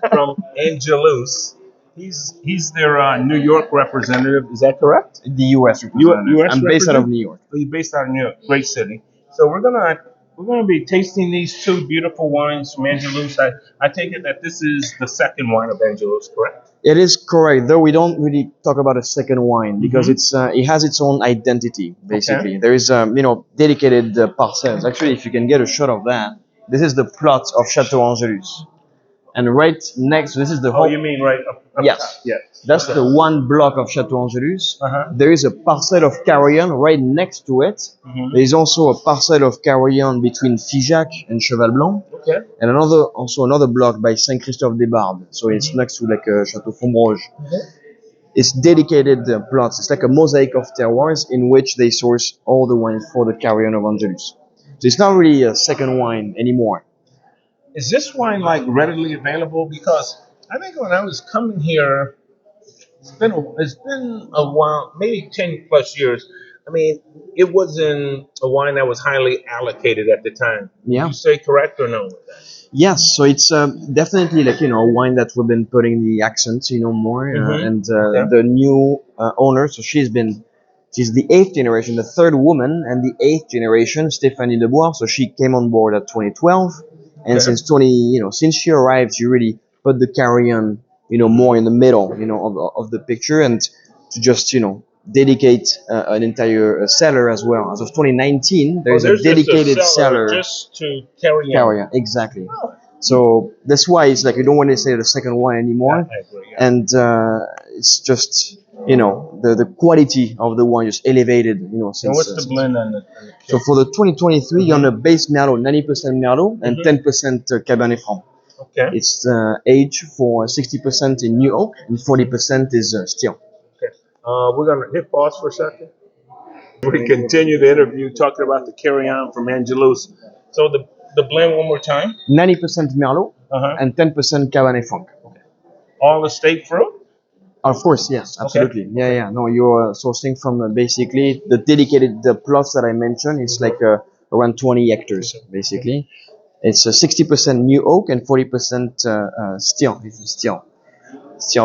from Angelus. He's their New York representative. Is that correct? The U.S. representative. U.S. I'm based out of representative? New York. You're based out of New York, great city. So we're gonna be tasting these two beautiful wines from Angelus. I take it that this is the second wine of Angelus, correct? It is correct, though we don't really talk about a second wine because it has its own identity. Basically, Okay. there is dedicated parcels. Actually, if you can get a shot of that, this is the plot of Chateau Angelus, and right next, this is the Oh, whole. you mean right up Yes, top? Yes. that's Okay. the one block of Chateau Angelus. Uh-huh. There is a parcel of Carillon right next to it. There is also a parcel of Carillon between Figeac and Cheval Blanc, Okay. and another block by Saint Christophe des Bardes. So it's next to like Chateau Fombroge. It's dedicated plots. It's like a mosaic of terroirs in which they source all the wines for the Carillon of Angelus. So it's not really a second wine anymore. Is this wine like readily available? Because I think when I was coming here, it's been a while, maybe 10 plus years. I mean, it wasn't a wine that was highly allocated at the time. Would Yeah. you say correct or no with that? Yes, so it's definitely like a wine that we've been putting the accent more, and Okay. the new owner. So she's the eighth generation, the third woman, and the eighth generation, Stéphanie Debois. So she came on board at 2012, and Okay. since she arrived, she really put the carrion more in the middle of the picture, and to just dedicate an entire cellar as well. As of 2019, there Oh, is a there's just a dedicated cellar cellar. just to carry on. Carrier, exactly. Oh, So that's why it's like you don't want to say the second one I anymore, agree. Yeah. and it's just the quality of the wine just elevated And since. what's the blend on the So for the 2023, you're on a base Merlot, 90% Merlot and 10% Cabernet Franc. Okay. It's aged for 60% in new oak and 40% is still. Okay. We're gonna hit pause for a second. We continue the interview talking about the carry on from Angelus. So the blend one more time. 90% Merlot Uh-huh. and 10% Cabernet Franc. All estate fruit. Of course, yes, absolutely. Yeah, yeah. No, you're sourcing from basically the dedicated plots that I mentioned. It's like around 20 hectares, basically. It's 60% new oak and 40% steel. This is steel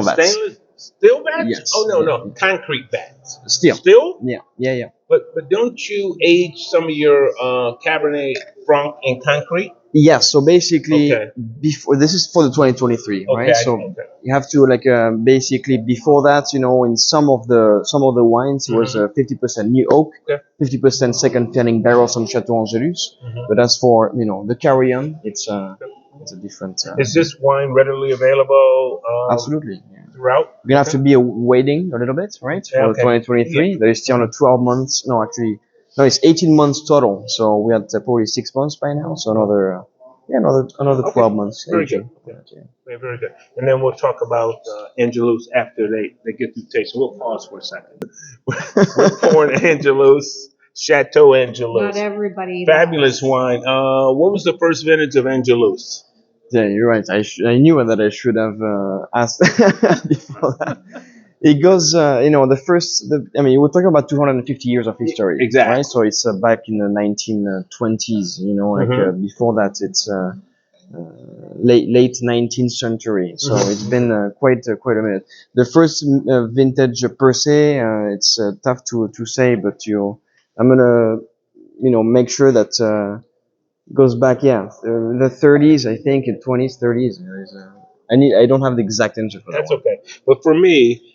vats. Stainless steel bats? Yes. Oh no, Yeah. no, concrete bats. Steel. Steel? Yeah, yeah, yeah. But don't you age some of your Cabernet Franc in concrete? Yeah, so basically, Okay. before this is for the 2023, right? Okay. So Okay. you have to like basically before that, in some of the wines, it was 50% new oak, Okay. 50% second filling barrels from Chateau Angelus. Mhm. But as for the carrion, it's a different. Is this wine readily available Absolutely. Yeah. throughout? You're gonna have to be waiting a little bit, right? Yeah, For okay. 2023, there is still on a 12 months. No, actually, no, it's 18 months total. So we had probably 6 months by now. So another 12 months Very aging. good. Okay. Very, very good. And then we'll talk about Angelus after they get through tasting. We'll pause for a second. We're pouring Angelus, Chateau Angelus. Not everybody. Fabulous wine. What was the first vintage of Angelus? Yeah, you're right. I knew that I should have asked before that. It goes, we're talking about 250 years of history, Exactly. right? So it's back in the 1920s, before that it's late 19th century. So it's been quite a minute. The first vintage per se, it's tough to say, but I'm gonna, make sure that goes back, the 30s, I think, in 20s, 30s. I don't have the exact answer for that That's one. okay. But for me,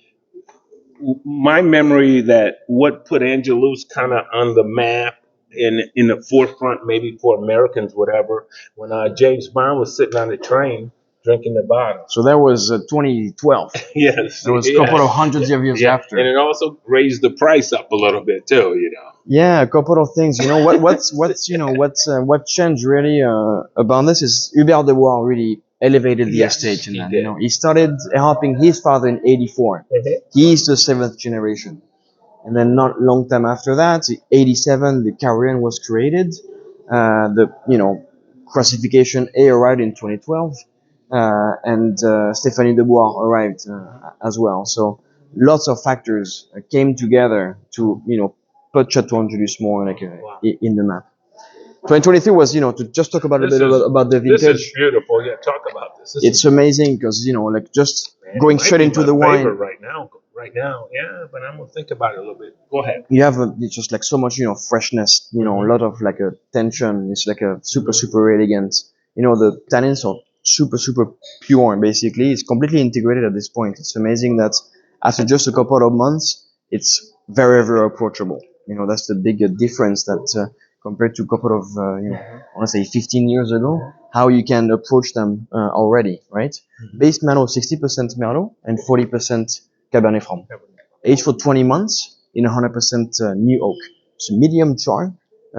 my memory that what put Angelus kind of on the map in the forefront, maybe for Americans, whatever, when James Bond was sitting on the train drinking the bottle. So that was 2012. Yes, It was a couple of hundreds of years after. and it also raised the price up a little bit too. Yeah, a couple of things. What changed really about this is Hubert de Bois really elevated the Yes, estate in he that. did. He started helping his father in '84. Mhm. He's the seventh generation, and then not long time after that, '87, the Carrion was created. The classification A arrived in 2012, and Stéphanie de Bois arrived as well. So lots of factors came together to put Chateau Angelus more like in the map. 2023 was, to just talk about a This bit is about the this is vintage. beautiful. Yeah, talk about this. This It's is amazing because, like just man, it going might straight be into my the favorite wine, right now. Right now, yeah. But I'm gonna think about it a little bit. Go ahead. you have it's just like so much, freshness, a Mhm. lot of like a tension. It's like a super, super elegant. The tannins are super, super pure. Basically, it's completely integrated at this point. It's amazing that after just a couple of months, it's very, very approachable. That's the big difference that compared to a couple of, I want to say 15 years ago, how you can approach them already, right? Base Merlot, 60% Merlot and 40% Cabernet Franc, aged for 20 months in 100% new oak. So medium char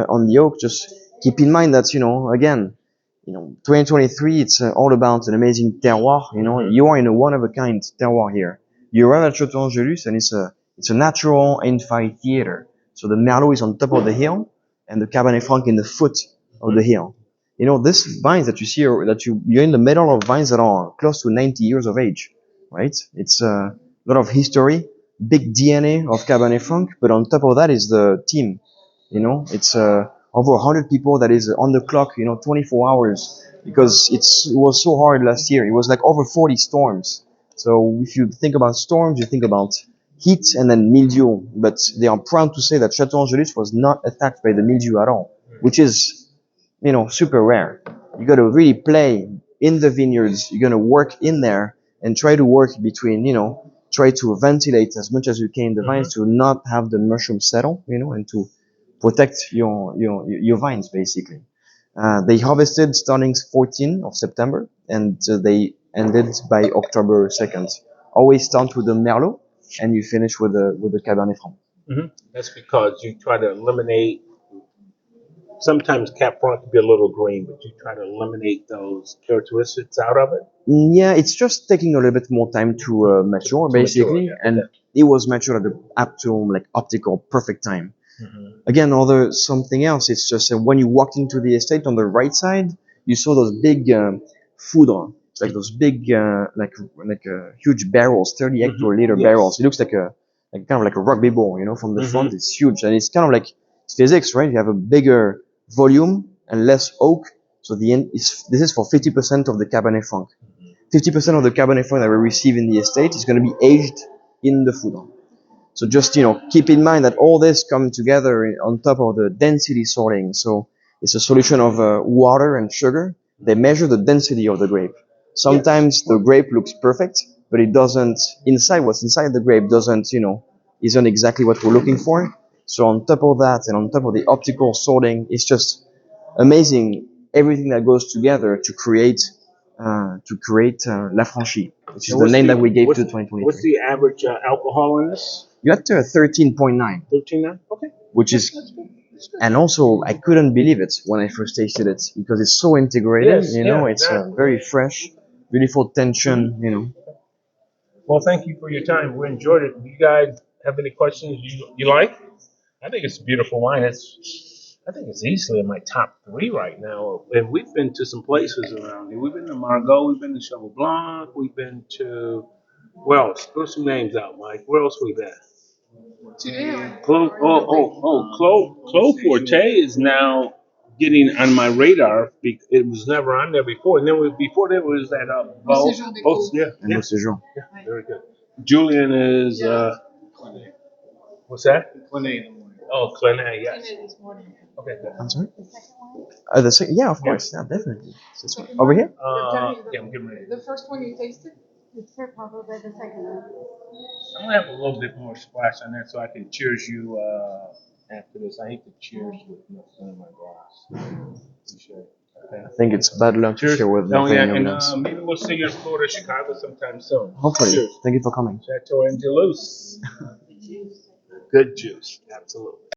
on the oak. Just keep in mind that, again, 2023, it's all about an amazing terroir. You are in a one of a kind terroir here. You arrive at Chateau Angelus and it's a natural amphitheater. So the Merlot is on top of the hill and the Cabernet Franc in the foot of the hill. These vines that you see, you're in the middle of vines that are close to 90 years of age, right? It's a lot of history, big DNA of Cabernet Franc, but on top of that is the team. It's over 100 people that is on the clock, 24 hours, because it was so hard last year. It was like over 40 storms. So if you think about storms, you think about heat and then mildew. But they are proud to say that Chateau Angelus was not attacked by the mildew at all, which is super rare. You got to really play in the vineyards. You're going to work in there and try to work between, try to ventilate as much as you can the vines to not have the mushroom settle, and to protect your vines basically. They harvested starting 14th of September and they ended by October 2nd. Always start with the Merlot and you finish with the Cabernet Franc. That's because you try to eliminate. Sometimes Cap Franc can be a little green, but you try to eliminate those characteristics out of it. Yeah, it's just taking a little bit more time to mature, To mature, basically, yeah. and Okay. it was matured at the optimum, like optical, perfect time. Again, other something else. It's just when you walked into the estate on the right side, you saw those big foudre, like those big, huge barrels, 30 hectoliter Yes. barrels. It looks like kind of like a rugby ball, from the front. It's huge, and it's kind of like it's physics, right? You have a bigger volume and less oak. So this is for 50% of the Cabernet Franc. 50% of the Cabernet Franc that we receive in the estate is going to be aged in the foudre. So just, keep in mind that all this comes together on top of the density sorting. So it's a solution of water and sugar. They measure the density of the grape. Sometimes the grape looks perfect, but it doesn't, what's inside the grape doesn't, isn't exactly what we're looking for. So on top of that and on top of the optical sorting, it's just amazing everything that goes together to create La Franchie, which is And the name that we gave what's, to what's 2023. the average alcohol in this? You got to a 13.9, 13.9. Okay. which is, and also I couldn't believe it when I first tasted it because it's so integrated. Yes. Yeah. It's Exactly. very fresh, beautiful tension. Well, thank you for your time. We enjoyed it. Do you guys have any questions you like? I think it's a beautiful wine. I think it's easily in my top three right now. And we've been to some places around here. We've been to Margaux. We've been to Cheval Blanc. We've been to, well, throw some names out, Mike. Where else we been? Clos Forte is now getting on my radar. It was never on there before. And then before there was that yeah, And yeah, Mr. Jean. yeah, very good. Julian is what's that? Oh, Clenet, yes. Okay, good. I'm sorry. Yeah, of course. Yeah, definitely. This one. Over here. Yeah, I'm getting ready. The first one you tasted? It's probably the second one. I'm gonna have a little bit more splash on there so I can cheers you after this. I hate to cheers with nothing in my glass. Appreciate it. Okay. I think it's bad luck to Cheers. share with Oh nothing yeah, in your and glass. maybe we'll see you in Florida, Chicago sometime soon. Hopefully. Cheers. Thank you for coming. Chateau Angelus. Good juice, absolutely.